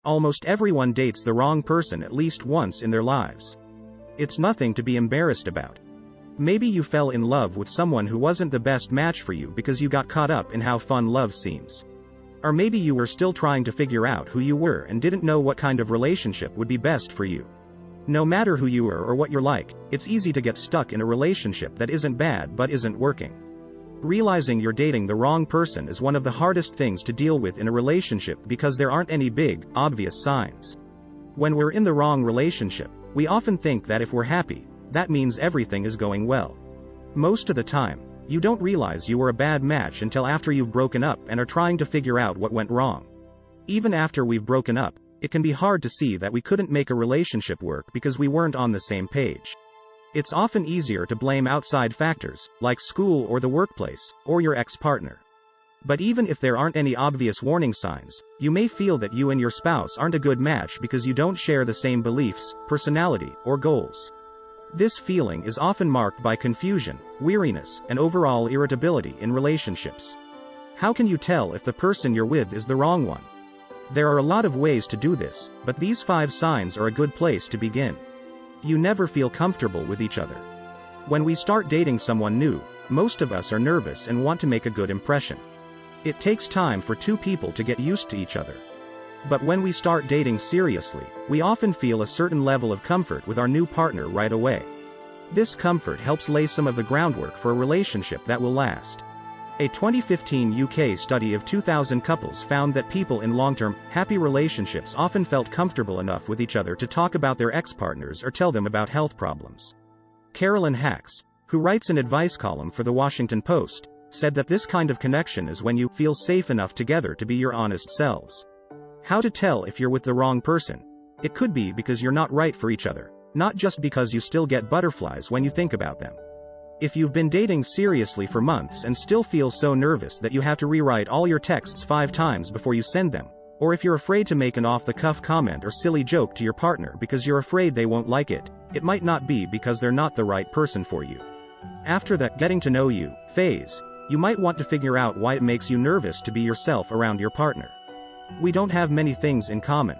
Almost everyone dates the wrong person at least once in their lives. It's nothing to be embarrassed about. Maybe you fell in love with someone who wasn't the best match for you because you got caught up in how fun love seems. Or maybe you were still trying to figure out who you were and didn't know what kind of relationship would be best for you. No matter who you are or what you're like, it's easy to get stuck in a relationship that isn't bad but isn't working. Realizing you're dating the wrong person is one of the hardest things to deal with in a relationship because there aren't any big, obvious signs. When we're in the wrong relationship, we often think that if we're happy, that means everything is going well. Most of the time, you don't realize you were a bad match until after you've broken up and are trying to figure out what went wrong. Even after we've broken up, it can be hard to see that we couldn't make a relationship work because we weren't on the same page. It's often easier to blame outside factors, like school or the workplace, or your ex-partner. But even if there aren't any obvious warning signs, you may feel that you and your spouse aren't a good match because you don't share the same beliefs, personality, or goals. This feeling is often marked by confusion, weariness, and overall irritability in relationships. How can you tell if the person you're with is the wrong one? There are a lot of ways to do this, but these 5 signs are a good place to begin. You never feel comfortable with each other. When we start dating someone new, most of us are nervous and want to make a good impression. It takes time for 2 people to get used to each other. But when we start dating seriously, we often feel a certain level of comfort with our new partner right away. This comfort helps lay some of the groundwork for a relationship that will last. A 2015 UK study of 2,000 couples found that people in long-term, happy relationships often felt comfortable enough with each other to talk about their ex-partners or tell them about health problems. Carolyn Hacks, who writes an advice column for The Washington Post, said that this kind of connection is when you feel safe enough together to be your honest selves. How to tell if you're with the wrong person? It could be because you're not right for each other, not just because you still get butterflies when you think about them. If you've been dating seriously for months and still feel so nervous that you have to rewrite all your texts 5 times before you send them, or if you're afraid to make an off-the-cuff comment or silly joke to your partner because you're afraid they won't like it, it might not be because they're not the right person for you. After that getting to know you phase, you might want to figure out why it makes you nervous to be yourself around your partner. We don't have many things in common.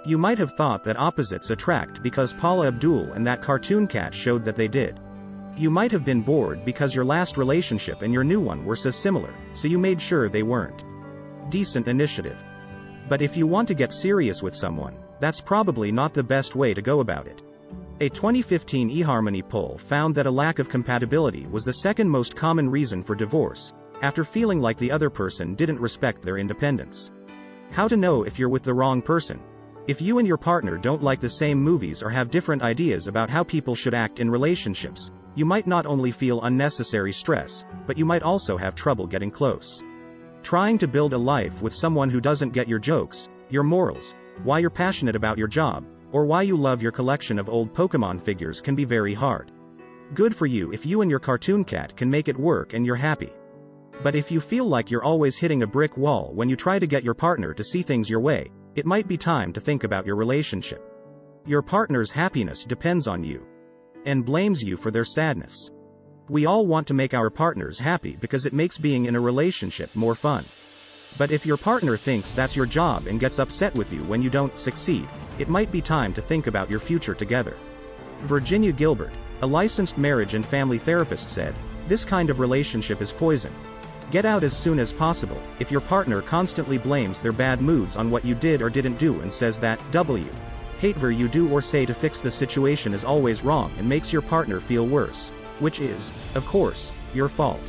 You might have thought that opposites attract because Paula Abdul and that cartoon cat showed that they did. You might have been bored because your last relationship and your new one were so similar, so you made sure they weren't. Decent initiative. But if you want to get serious with someone, that's probably not the best way to go about it. A 2015 eHarmony poll found that a lack of compatibility was the second most common reason for divorce, after feeling like the other person didn't respect their independence. How to know if you're with the wrong person? If you and your partner don't like the same movies or have different ideas about how people should act in relationships, you might not only feel unnecessary stress, but you might also have trouble getting close. Trying to build a life with someone who doesn't get your jokes, your morals, why you're passionate about your job, or why you love your collection of old Pokemon figures can be very hard. Good for you if you and your cartoon cat can make it work and you're happy. But if you feel like you're always hitting a brick wall when you try to get your partner to see things your way, it might be time to think about your relationship. Your partner's happiness depends on you, and blames you for their sadness. We all want to make our partners happy because it makes being in a relationship more fun. But if your partner thinks that's your job and gets upset with you when you don't succeed, it might be time to think about your future together. Virginia Gilbert, a licensed marriage and family therapist, said, "This kind of relationship is poison. Get out as soon as possible if your partner constantly blames their bad moods on what you did or didn't do and says that whatever you do or say to fix the situation is always wrong and makes your partner feel worse, which is, of course, your fault.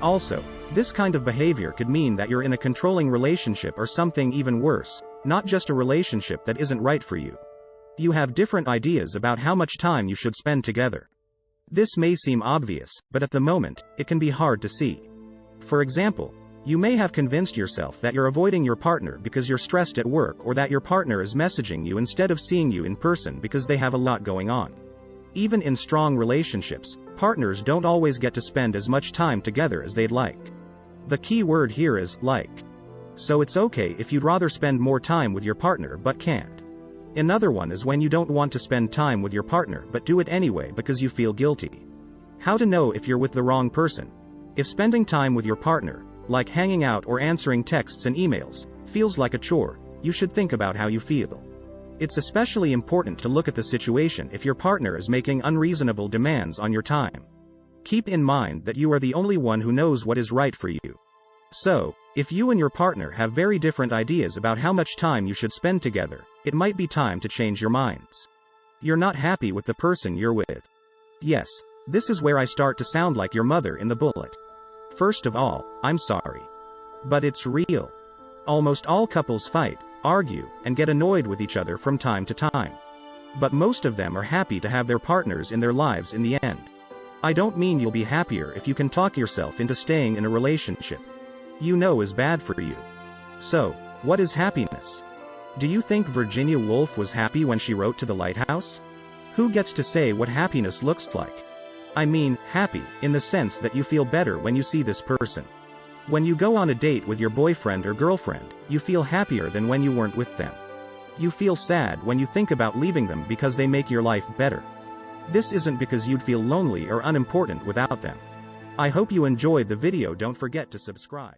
Also, this kind of behavior could mean that you're in a controlling relationship or something even worse, not just a relationship that isn't right for you. You have different ideas about how much time you should spend together. This may seem obvious, but at the moment, it can be hard to see. For example, you may have convinced yourself that you're avoiding your partner because you're stressed at work or that your partner is messaging you instead of seeing you in person because they have a lot going on. Even in strong relationships, partners don't always get to spend as much time together as they'd like. The key word here is like. So it's okay if you'd rather spend more time with your partner but can't. Another one is when you don't want to spend time with your partner but do it anyway because you feel guilty. How to know if you're with the wrong person? If spending time with your partner, like hanging out or answering texts and emails, feels like a chore, you should think about how you feel. It's especially important to look at the situation if your partner is making unreasonable demands on your time. Keep in mind that you are the only one who knows what is right for you. So, if you and your partner have very different ideas about how much time you should spend together, it might be time to change your minds. You're not happy with the person you're with. Yes, this is where I start to sound like your mother in the bullet. First of all, I'm sorry. But it's real. Almost all couples fight, argue, and get annoyed with each other from time to time. But most of them are happy to have their partners in their lives in the end. I don't mean you'll be happier if you can talk yourself into staying in a relationship you know is bad for you. So, what is happiness? Do you think Virginia Woolf was happy when she wrote to the lighthouse? Who gets to say what happiness looks like? I mean, happy, in the sense that you feel better when you see this person. When you go on a date with your boyfriend or girlfriend, you feel happier than when you weren't with them. You feel sad when you think about leaving them because they make your life better. This isn't because you'd feel lonely or unimportant without them. I hope you enjoyed the video. Don't forget to subscribe.